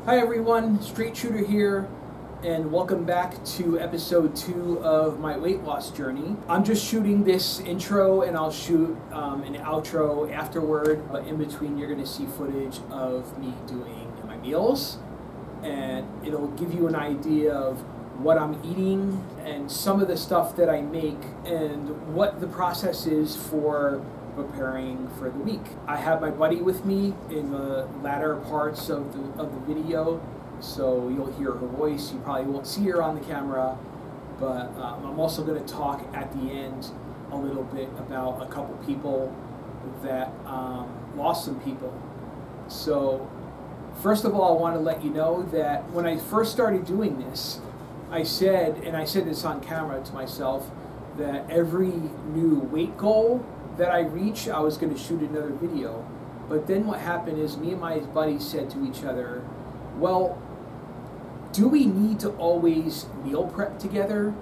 Hi everyone, Str8Shooter here, and welcome back to episode 2 of my weight loss journey. I'm just shooting this intro and I'll shoot an outro afterward, but in between you're going to see footage of me doing my meals, and it'll give you an idea of what I'm eating and some of the stuff that I make and what the process is for preparing for the week. I have my buddy with me in the latter parts of the video, so you'll hear her voice. You probably won't see her on the camera, but I'm also going to talk at the end a little bit about a couple people that lost some people. So first of all, I want to let you know that when I first started doing this, I said this on camera to myself, that every new weight goal that I reach, I was going to shoot another video. But then what happened is me and my buddy said to each other, well, do we need to always meal prep together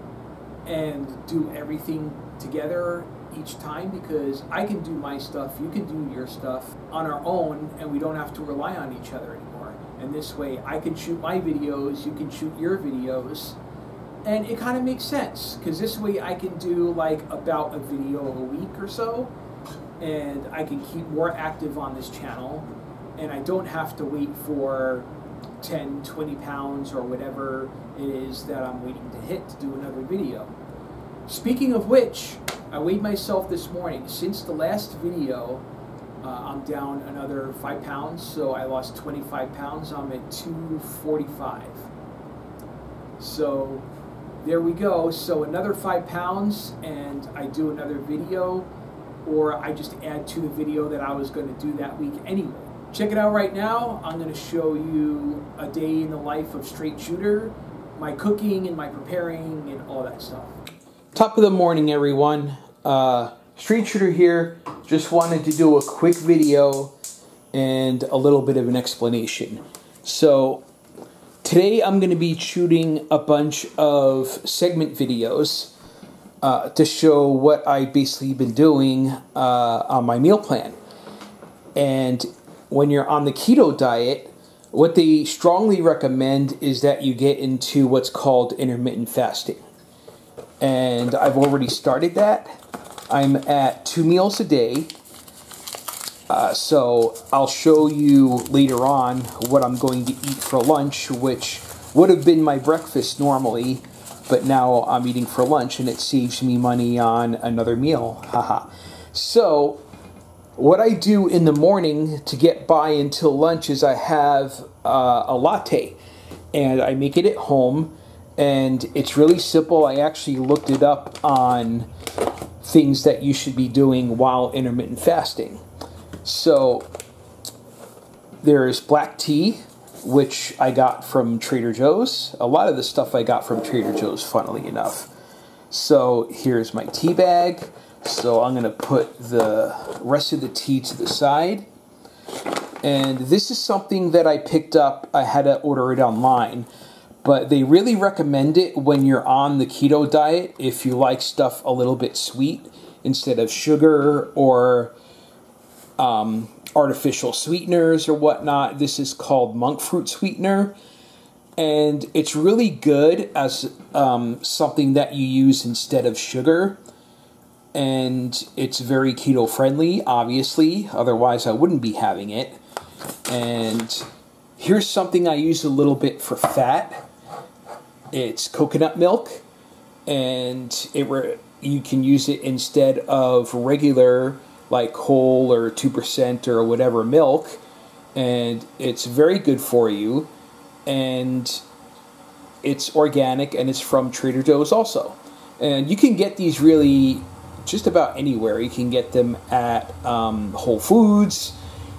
and do everything together each time? Because I can do my stuff, you can do your stuff on our own, and we don't have to rely on each other anymore. And this way I can shoot my videos, you can shoot your videos, and it kind of makes sense, because this way I can do like about a video a week or so, and I can keep more active on this channel, and I don't have to wait for 10, 20 pounds or whatever it is that I'm waiting to hit to do another video. Speaking of which, I weighed myself this morning. Since the last video, I'm down another 5 pounds, so I lost 25 pounds. I'm at 245. So there we go. So another 5 pounds and I do another video, or I just add to the video that I was going to do that week anyway. Check it out right now. I'm going to show you a day in the life of Str8Shooter, my cooking and my preparing and all that stuff. Top of the morning, everyone. Str8Shooter here. Just wanted to do a quick video and a little bit of an explanation. So today I'm going to be shooting a bunch of segment videos to show what I've basically been doing on my meal plan. And when you're on the keto diet, what they strongly recommend is that you get into what's called intermittent fasting. And I've already started that. I'm at 2 meals a day. So I'll show you later on what I'm going to eat for lunch, which would have been my breakfast normally, but now I'm eating for lunch and it saves me money on another meal. Haha. So what I do in the morning to get by until lunch is I have a latte, and I make it at home, and it's really simple. I actually looked it up on things that you should be doing while intermittent fasting. So there's black tea, which I got from Trader Joe's. A lot of the stuff I got from Trader Joe's, funnily enough. So here's my tea bag. So I'm going to put the rest of the tea to the side. And this is something that I picked up. I had to order it online, but they really recommend it when you're on the keto diet if you like stuff a little bit sweet instead of sugar or artificial sweeteners or whatnot. This is called monk fruit sweetener, and it's really good as something that you use instead of sugar, and it's very keto friendly, obviously, otherwise I wouldn't be having it. And here's something I use a little bit for fat. It's coconut milk, and you can use it instead of regular like whole or 2% or whatever milk, and it's very good for you, and it's organic, and it's from Trader Joe's also. And you can get these really just about anywhere. You can get them at Whole Foods.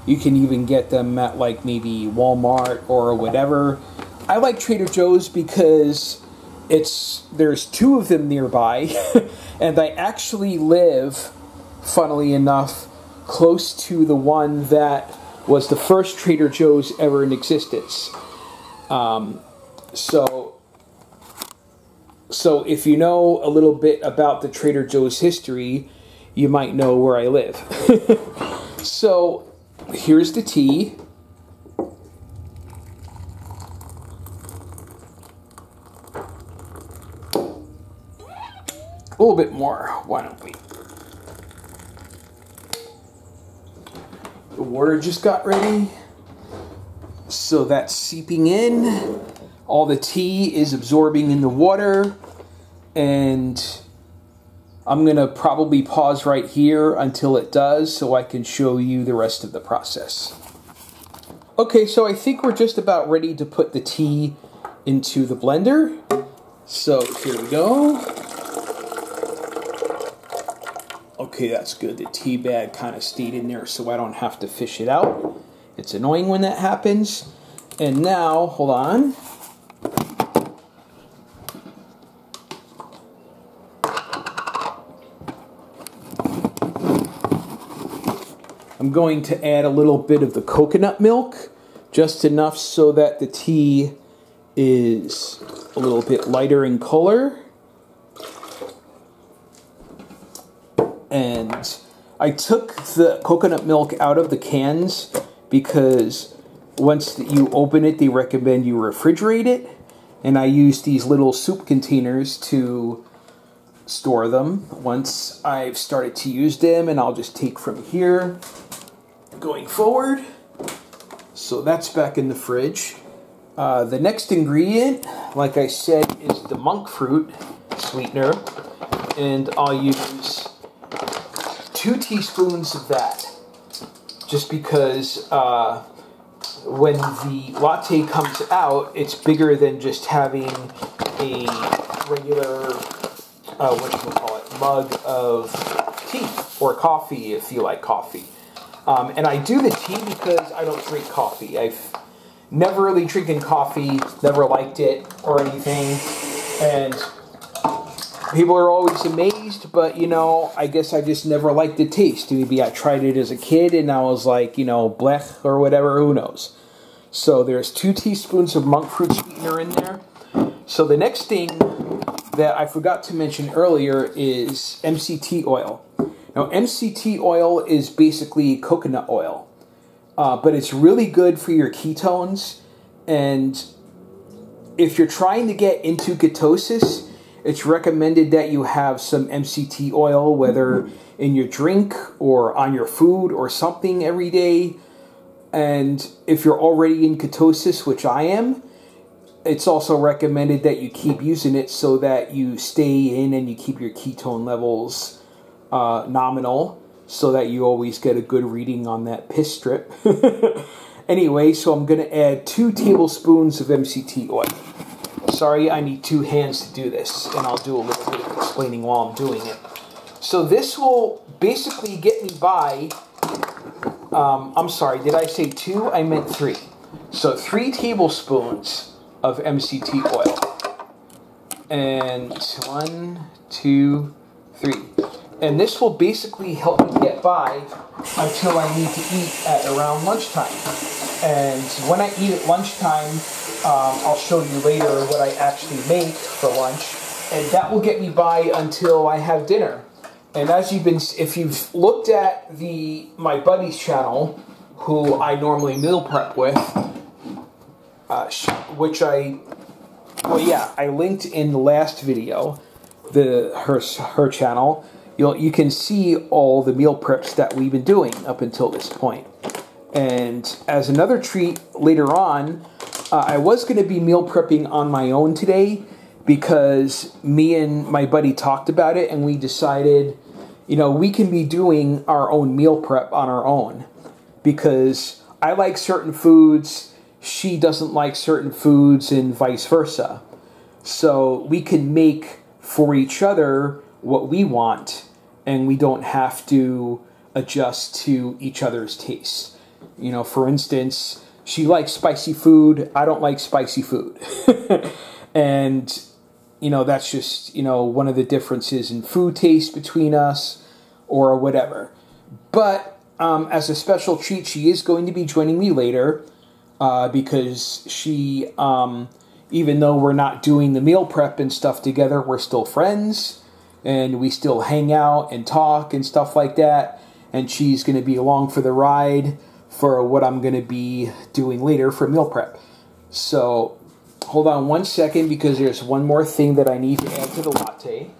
You can even get them at like maybe Walmart or whatever. I like Trader Joe's because there's 2 of them nearby, and I actually live, funnily enough, close to the one that was the first Trader Joe's ever in existence. So if you know a little bit about the Trader Joe's history, you might know where I live. So here's the tea. A little bit more. Why don't we? The water just got ready. So that's seeping in. All the tea is absorbing in the water. And I'm going to probably pause right here until it does so I can show you the rest of the process. Okay, so I think we're just about ready to put the tea into the blender. So here we go. Okay, that's good. The tea bag kind of stayed in there so I don't have to fish it out. It's annoying when that happens. And now, hold on. I'm going to add a little bit of the coconut milk, just enough so that the tea is a little bit lighter in color. And I took the coconut milk out of the cans because once you open it, they recommend you refrigerate it. And I use these little soup containers to store them once I've started to use them, and I'll just take from here going forward. So that's back in the fridge. The next ingredient, like I said, is the monk fruit sweetener, and I'll use 2 teaspoons of that, just because when the latte comes out, it's bigger than just having a regular mug of tea or coffee if you like coffee. And I do the tea because I don't drink coffee. I've never really drinking coffee, never liked it or anything, and people are always amazed, but, you know, I guess I just never liked the taste. Maybe I tried it as a kid, and I was like, you know, blech or whatever, who knows. So there's 2 teaspoons of monk fruit sweetener in there. So the next thing that I forgot to mention earlier is MCT oil. Now, MCT oil is basically coconut oil, but it's really good for your ketones, and if you're trying to get into ketosis, it's recommended that you have some MCT oil, whether in your drink or on your food or something every day. And if you're already in ketosis, which I am, it's also recommended that you keep using it so that you stay in and you keep your ketone levels nominal, so that you always get a good reading on that piss strip. Anyway, so I'm going to add 2 tablespoons of MCT oil. Sorry, I need 2 hands to do this, and I'll do a little bit of explaining while I'm doing it. So this will basically get me by, I'm sorry, did I say 2? I meant 3. So 3 tablespoons of MCT oil. And 1, 2, 3. And this will basically help me get by until I need to eat at around lunchtime. And when I eat at lunchtime, I'll show you later what I actually make for lunch. And that will get me by until I have dinner. And as if you've looked at my buddy's channel, who I normally meal prep with, which I linked in the last video, her channel. You can see all the meal preps that we've been doing up until this point. And as another treat later on, I was going to be meal prepping on my own today because me and my buddy talked about it, and we decided, you know, we can be doing our own meal prep on our own because I like certain foods, she doesn't like certain foods, and vice versa. So we can make for each other what we want, and we don't have to adjust to each other's tastes. You know, for instance, she likes spicy food, I don't like spicy food. And, you know, that's just, you know, one of the differences in food taste between us or whatever. But as a special treat, she is going to be joining me later because she, even though we're not doing the meal prep and stuff together, we're still friends. And we still hang out and talk and stuff like that. And she's going to be along for the ride for what I'm going to be doing later for meal prep. So, hold on one second because there's one more thing that I need to add to the latte.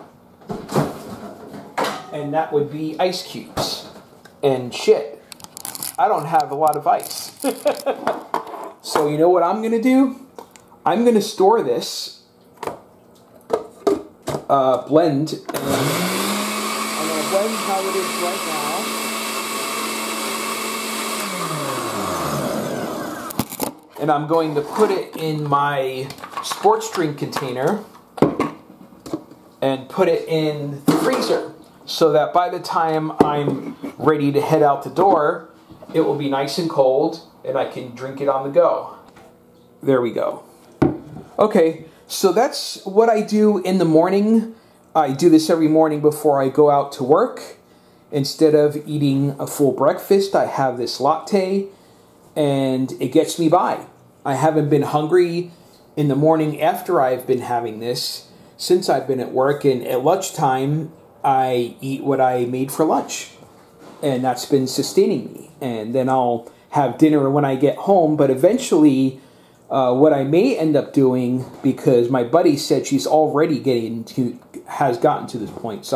and that would be ice cubes. And shit, I don't have a lot of ice. So you know what I'm gonna do? I'm gonna store this, blend, and I'm gonna blend how it is right now. And I'm going to put it in my sports drink container and put it in the freezer so that by the time I'm ready to head out the door, it will be nice and cold and I can drink it on the go. There we go. Okay, so that's what I do in the morning. I do this every morning before I go out to work. Instead of eating a full breakfast, I have this latte and it gets me by. I haven't been hungry in the morning after I've been having this since I've been at work, and at lunchtime I eat what I made for lunch, and that's been sustaining me. And then I'll have dinner when I get home, but eventually what I may end up doing, because my buddy said she's already has gotten to this point,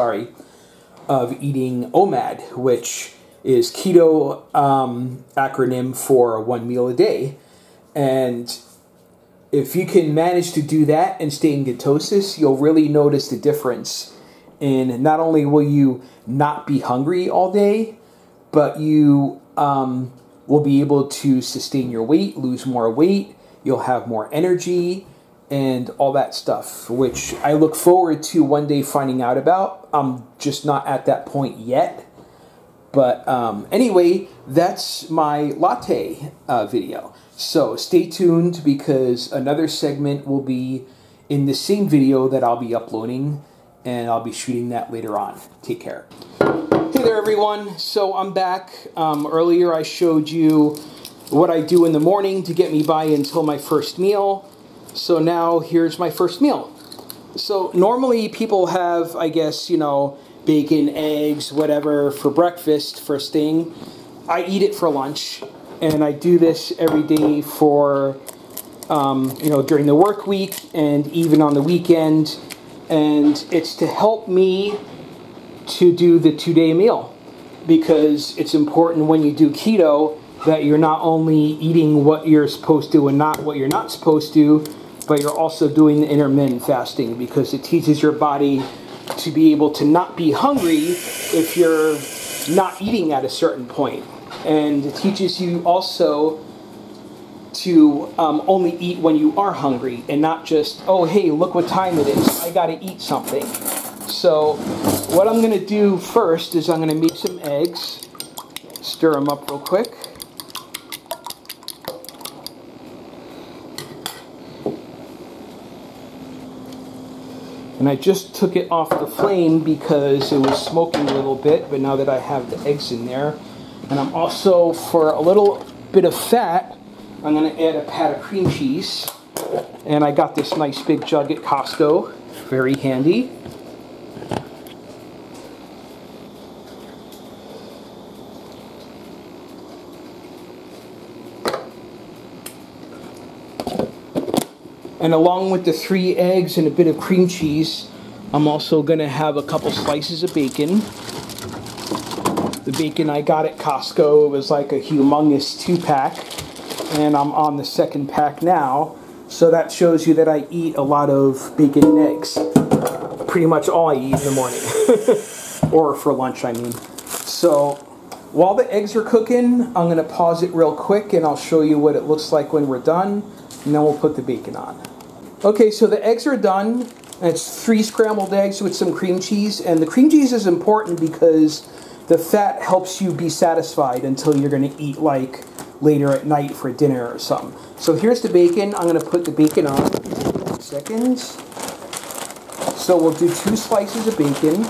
of eating OMAD, which is keto acronym for 1 meal a day. And if you can manage to do that and stay in ketosis, you'll really notice the difference. And not only will you not be hungry all day, but you will be able to sustain your weight, lose more weight, you'll have more energy, and all that stuff, which I look forward to one day finding out about. I'm just not at that point yet. But anyway, that's my latte video. So stay tuned, because another segment will be in the same video that I'll be uploading, and I'll be shooting that later on. Take care. Hey there, everyone. So I'm back. Earlier I showed you what I do in the morning to get me by until my first meal. So now here's my first meal. So normally people have, I guess, you know, bacon, eggs, whatever for breakfast, first thing. I eat it for lunch, and I do this every day for, you know, during the work week and even on the weekend. And it's to help me to do the 2-day meal, because it's important when you do keto that you're not only eating what you're supposed to and not what you're not supposed to, but you're also doing the intermittent fasting, because it teaches your body to be able to not be hungry if you're not eating at a certain point. And it teaches you also to only eat when you are hungry, and not just, oh, hey, look what time it is, I gotta eat something. So what I'm gonna do first is I'm gonna make some eggs, stir them up real quick. And I just took it off the flame because it was smoking a little bit, but now that I have the eggs in there, and I'm also, for a little bit of fat, I'm going to add a pat of cream cheese. And I got this nice big jug at Costco, very handy. And along with the 3 eggs and a bit of cream cheese, I'm also going to have a couple slices of bacon. The bacon I got at Costco, it was like a humongous 2-pack, and I'm on the 2nd pack now. So that shows you that I eat a lot of bacon and eggs. Pretty much all I eat in the morning. Or for lunch, I mean. So while the eggs are cooking, I'm going to pause it real quick, and I'll show you what it looks like when we're done. And then we'll put the bacon on. Okay, so the eggs are done. And it's 3 scrambled eggs with some cream cheese. And the cream cheese is important because the fat helps you be satisfied until you're going to eat, like, later at night for dinner or something. So here's the bacon. I'm going to put the bacon on. 2 seconds. So we'll do 2 slices of bacon.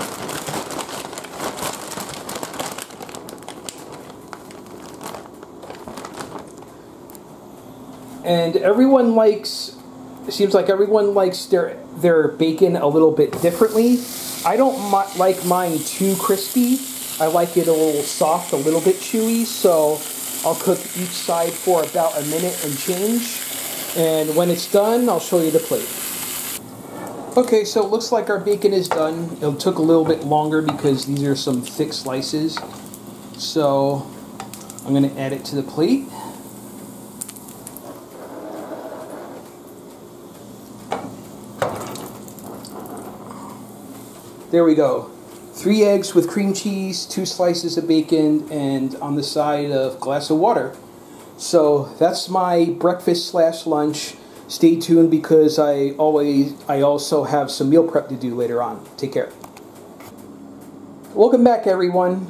And everyone likes, it seems like everyone likes their bacon a little bit differently. I don't like mine too crispy. I like it a little soft, a little bit chewy, so I'll cook each side for about a minute and change. And when it's done, I'll show you the plate. Okay, so it looks like our bacon is done. It took a little bit longer because these are some thick slices. So I'm going to add it to the plate. There we go. 3 eggs with cream cheese, 2 slices of bacon, and on the side a glass of water. So that's my breakfast / lunch. Stay tuned because I also have some meal prep to do later on. Take care. Welcome back, everyone.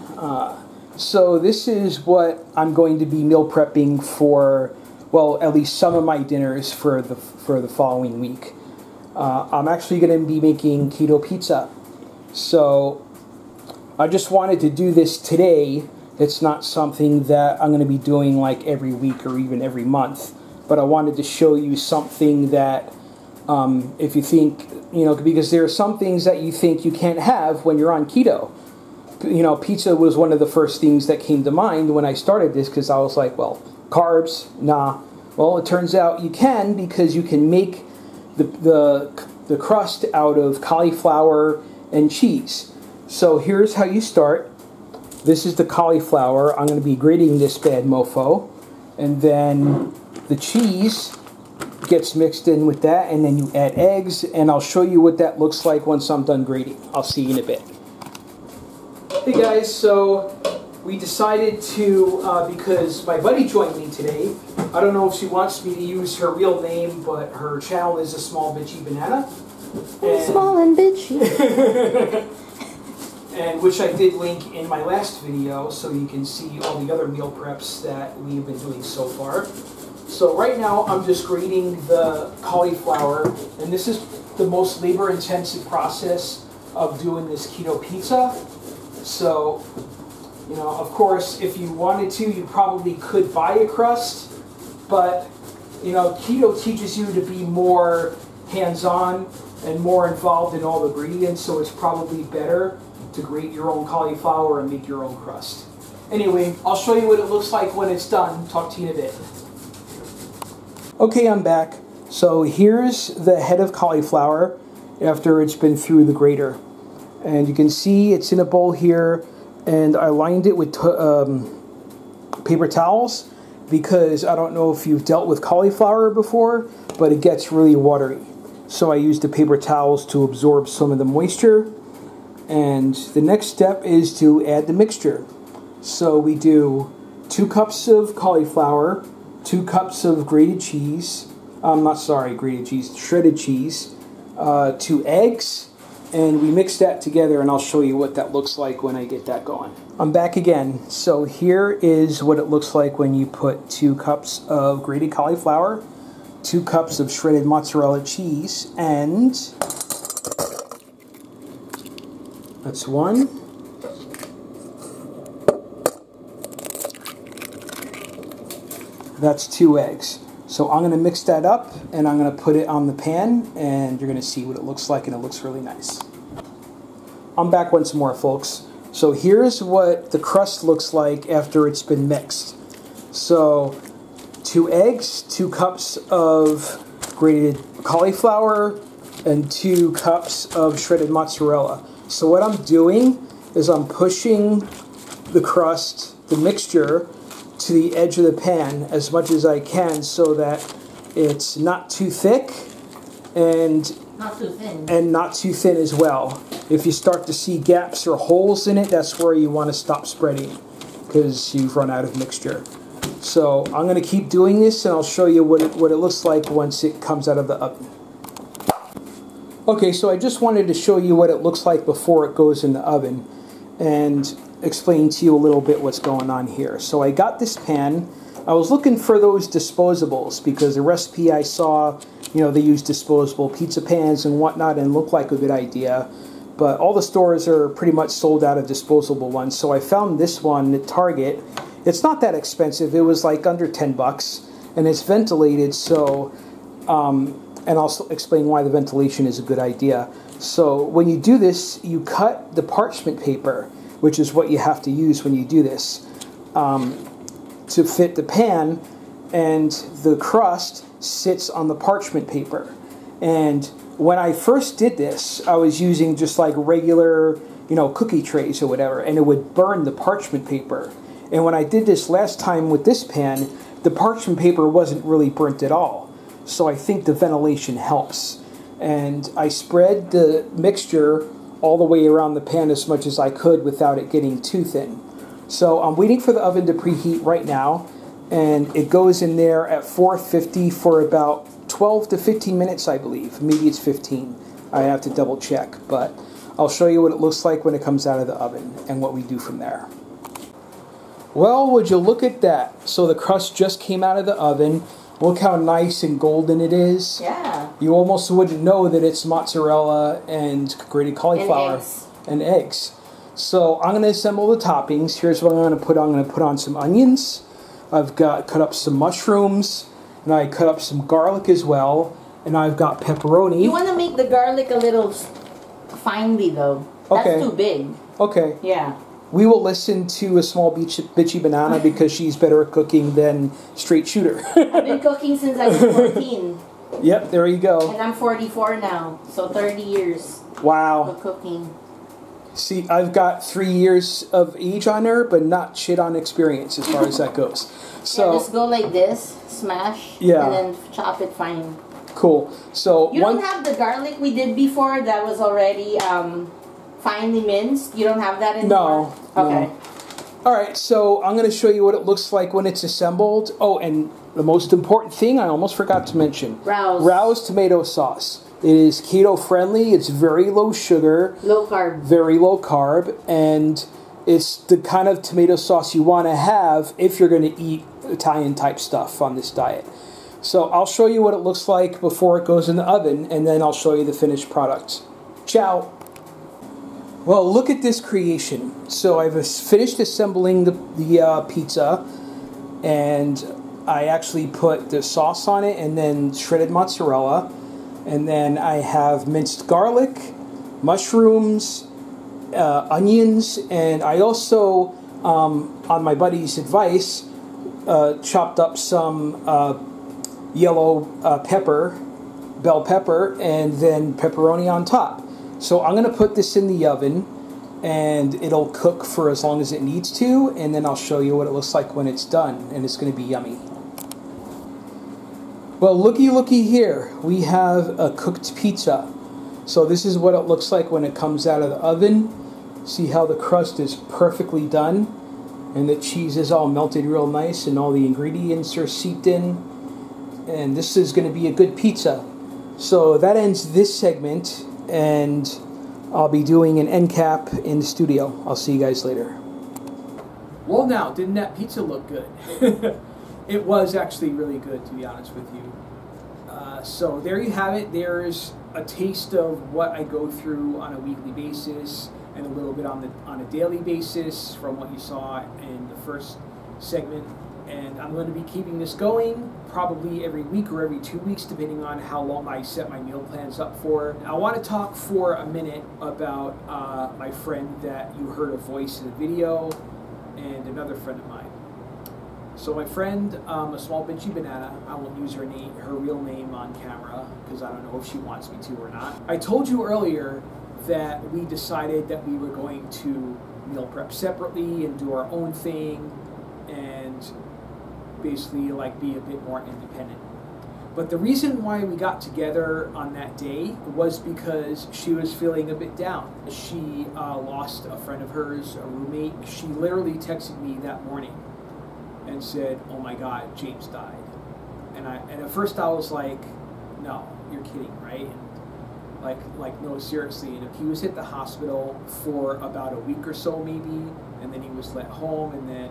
So this is what I'm going to be meal prepping for, well, at least some of my dinners for the following week. I'm actually going to be making keto pizza. So I just wanted to do this today. It's not something that I'm going to be doing like every week or even every month. But I wanted to show you something that if you think, because there are some things that you think you can't have when you're on keto. Pizza was one of the first things that came to mind when I started this because I was like, well, carbs, nah. Well, it turns out you can because you can make the crust out of cauliflower and cheese. So here's how you start. This is the cauliflower. I'm going to be grating this bad mofo. And then the cheese gets mixed in with that, and then you add eggs, and I'll show you what that looks like once I'm done grating. I'll see you in a bit. Hey guys, so we decided to, because my buddy joined me today, I don't know if she wants me to use her real name, but her channel is A Small Bitchy Banana. Small and bitchy. And which I did link in my last video, so you can see all the other meal preps that we've been doing so far. So right now I'm just grating the cauliflower, and this is the most labor-intensive process of doing this keto pizza. So, of course, if you wanted to, you probably could buy a crust, but, keto teaches you to be more hands-on and more involved in all the ingredients, so it's probably better to grate your own cauliflower and make your own crust. Anyway, I'll show you what it looks like when it's done. Talk to you in a bit. Okay, I'm back. So here's the head of cauliflower after it's been through the grater. And you can see it's in a bowl here, and I lined it with paper towels because I don't know if you've dealt with cauliflower before, but it gets really watery. So I used the paper towels to absorb some of the moisture. And the next step is to add the mixture. So we do 2 cups of cauliflower, 2 cups of grated cheese, shredded cheese, 2 eggs, and we mix that together, and I'll show you what that looks like when I get that going. I'm back again. So here is what it looks like when you put 2 cups of grated cauliflower, 2 cups of shredded mozzarella cheese, and that's 1. That's 2 eggs. So I'm going to mix that up, and I'm going to put it on the pan, and you're going to see what it looks like, and it looks really nice. I'm back once more, folks. So here's what the crust looks like after it's been mixed. So 2 eggs, 2 cups of grated cauliflower, and 2 cups of shredded mozzarella. So what I'm doing is I'm pushing the crust, the mixture, to the edge of the pan as much as I can so that it's not too thick and not too thin as well. If you start to see gaps or holes in it, that's where you want to stop spreading because you've run out of mixture. So I'm going to keep doing this, and I'll show you what it looks like once it comes out of the oven. Okay, so I just wanted to show you what it looks like before it goes in the oven and explain to you a little bit what's going on here. So I got this pan. I was looking for those disposables because the recipe I saw, they use disposable pizza pans and whatnot and looked like a good idea. But all the stores are pretty much sold out of disposable ones. So I found this one at Target. It's not that expensive. It was like under 10 bucks, and it's ventilated, so and I'll explain why the ventilation is a good idea. So when you do this, you cut the parchment paper, which is what you have to use when you do this, to fit the pan, and the crust sits on the parchment paper. And when I first did this, I was using just like regular, cookie trays or whatever, and it would burn the parchment paper. And when I did this last time with this pan, the parchment paper wasn't really burnt at all. So I think the ventilation helps. And I spread the mixture all the way around the pan as much as I could without it getting too thin. So I'm waiting for the oven to preheat right now, and it goes in there at 450 for about 12 to 15 minutes, I believe. Maybe it's 15. I have to double check, but I'll show you what it looks like when it comes out of the oven and what we do from there. Well, would you look at that? So the crust just came out of the oven. Look how nice and golden it is. Yeah. You almost wouldn't know that it's mozzarella and grated cauliflower and eggs. So I'm going to assemble the toppings. Here's what I'm going to put on. I'm going to put on some onions. I've got cut up some mushrooms, and I cut up some garlic as well, and I've got pepperoni. You want to make the garlic a little finely though. That's too big. Okay. Yeah. We will listen to a small bitchy banana because she's better at cooking than Str8Shooter. I've been cooking since I was 14. Yep, there you go. And I'm 44 now, so 30 years wow. of cooking. See, I've got 3 years of age on her, but not shit on experience as far as that goes. So yeah, just go like this, smash, and then chop it fine. Cool. So you don't have the garlic we did before that was already finely minced? You don't have that anymore? No. Okay. No. All right, so I'm going to show you what it looks like when it's assembled. Oh, and the most important thing I almost forgot to mention. Rouse tomato sauce. It is keto friendly. It's very low sugar. Low carb. Very low carb. And it's the kind of tomato sauce you want to have if you're going to eat Italian type stuff on this diet. So I'll show you what it looks like before it goes in the oven, and then I'll show you the finished product. Ciao. Well, look at this creation. So I've finished assembling the pizza, and I actually put the sauce on it and then shredded mozzarella. And then I have minced garlic, mushrooms, onions, and I also, on my buddy's advice, chopped up some yellow pepper, bell pepper, and then pepperoni on top. So I'm going to put this in the oven, and it'll cook for as long as it needs to, and then I'll show you what it looks like when it's done, and it's going to be yummy. Well, looky here. We have a cooked pizza. So this is what it looks like when it comes out of the oven. See how the crust is perfectly done, and the cheese is all melted real nice, and all the ingredients are seeped in. And this is going to be a good pizza. So that ends this segment, and I'll be doing an end cap in the studio. I'll see you guys later. Well, now, didn't that pizza look good? It was actually really good, to be honest with you. So there you have it. There's a taste of what I go through on a weekly basis and a little bit on a daily basis from what you saw in the first segment. And I'm going to be keeping this going probably every week or every 2 weeks, depending on how long I set my meal plans up for. I want to talk for a minute about my friend that you heard a voice in the video and another friend of mine. So my friend, a small bitchy banana, I won't use her real name on camera because I don't know if she wants me to or not. I told you earlier that we decided that we were going to meal prep separately and do our own thing and basically like be a bit more independent. But the reason why we got together on that day was because she was feeling a bit down. She lost a friend of hers, a roommate. She literally texted me that morning and said, "Oh my God, James died." And at first I was like, "No, you're kidding, right?" And like no, seriously. And he was at the hospital for about a week or so maybe, and then he was let home, and then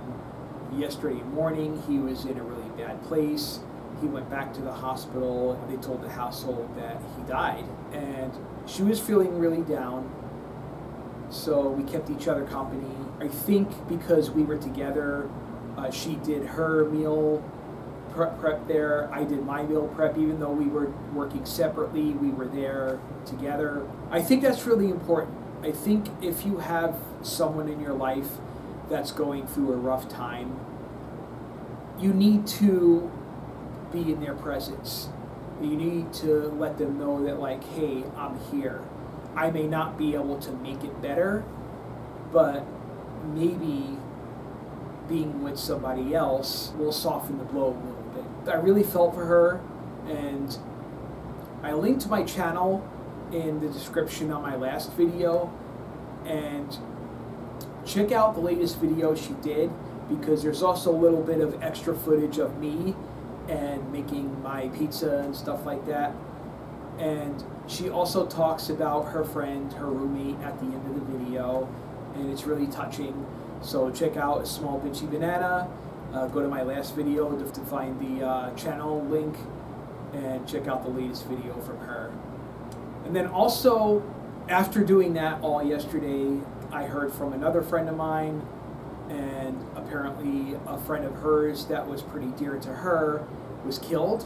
yesterday morning he was in a really bad place. He went back to the hospital, and they told the household that he died. And she was feeling really down, so we kept each other company. I think because we were together, she did her meal prep there. I did my meal prep. Even though we were working separately, we were there together. I think that's really important. I think if you have someone in your life that's going through a rough time, you need to be in their presence. You need to let them know that, like, hey, I'm here. I may not be able to make it better, but maybe being with somebody else will soften the blow a little bit. I really felt for her, and I linked my channel in the description on my last video, and check out the latest video she did, because there's also a little bit of extra footage of me and making my pizza and stuff like that. And she also talks about her friend, her roommate, at the end of the video, and it's really touching. So check out A Small Bitchy Banana. Go to my last video to find the channel link, and check out the latest video from her. And then also, after doing that all yesterday, I heard from another friend of mine, and apparently a friend of hers that was pretty dear to her was killed.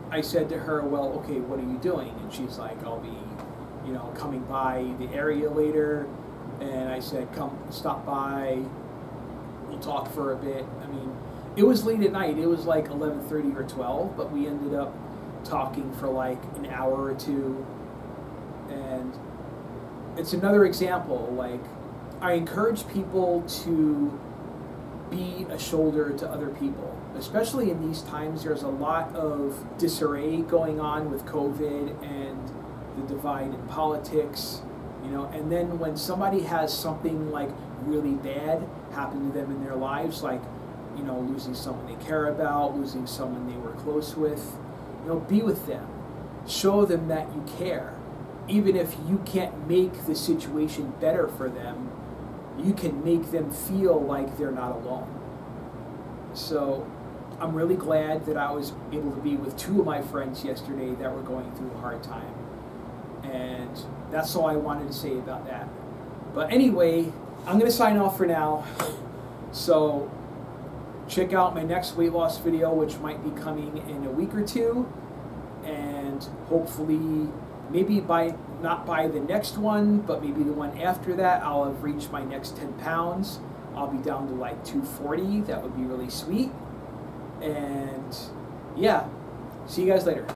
I said to her, well, okay, what are you doing? And she's like, I'll be, coming by the area later. And I said, come, stop by, we'll talk for a bit. I mean, it was late at night. It was like 11:30 or 12, but we ended up talking for like an hour or two. And it's another example, like, I encourage people to be a shoulder to other people. Especially in these times, there's a lot of disarray going on with COVID and the divide in politics, and then when somebody has something like really bad happen to them in their lives, like, losing someone they care about, losing someone they were close with, be with them. Show them that you care. Even if you can't make the situation better for them, you can make them feel like they're not alone. So I'm really glad that I was able to be with two of my friends yesterday that were going through a hard time. And that's all I wanted to say about that. But anyway, I'm going to sign off for now. So check out my next weight loss video, which might be coming in a week or two. And hopefully, maybe not by the next one, but maybe the one after that, I'll have reached my next 10 pounds. I'll be down to like 240. That would be really sweet. And yeah, see you guys later.